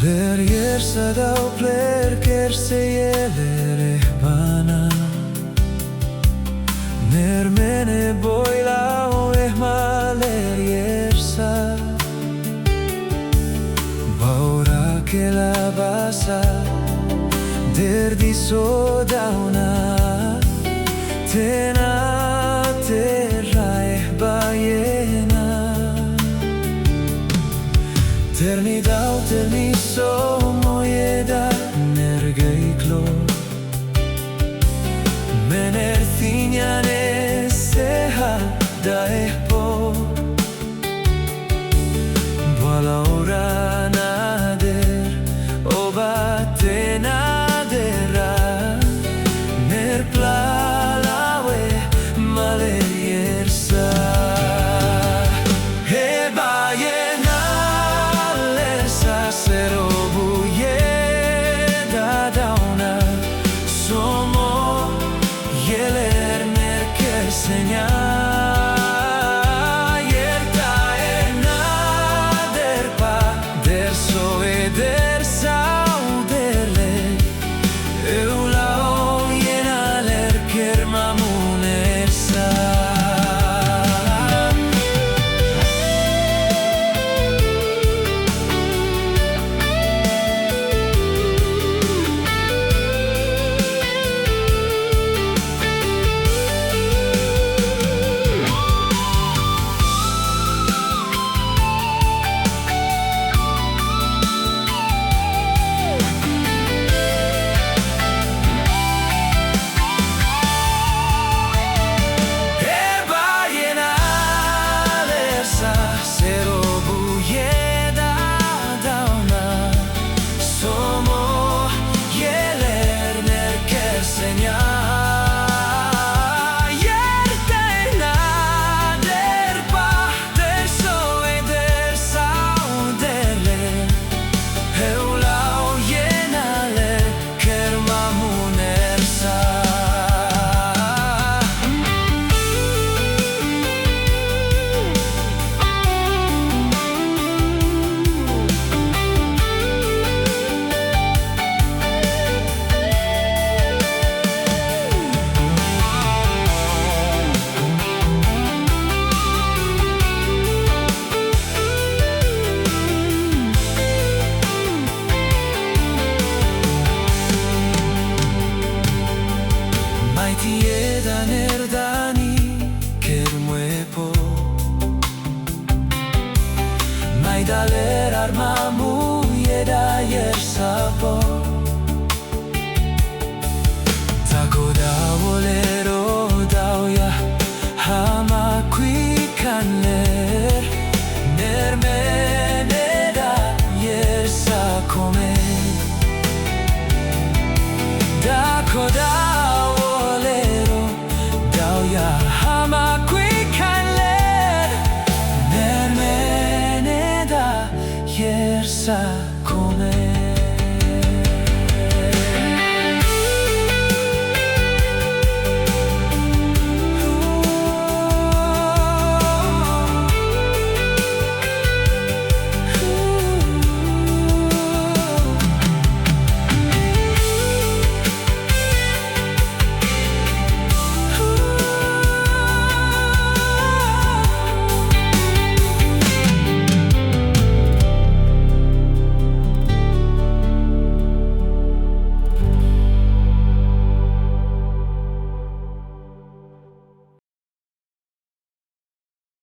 Ler yersa davpler kerse yeler bana Nermene boyla o ehmaler yersa Baura que la basa derdi sodauna Tena terra ehbayena Terni dau terni so moyeda nergeiklo Mener thignane seha da ehpo Boala ora nader obate nadera Ner plalawe maleriersa Hebayena lersa sero buyeda dauna Somo yeler nerker senya Yerta nader pa derso eder sauderle Eulao yenaler kermamunersa Tieda nerdani kermuepo Mai daler armamu yeda yersapo Tako da volero dauya hama qui kanler Nermeneda yersa come Dako da hama qui kanler Nermeneda yersa come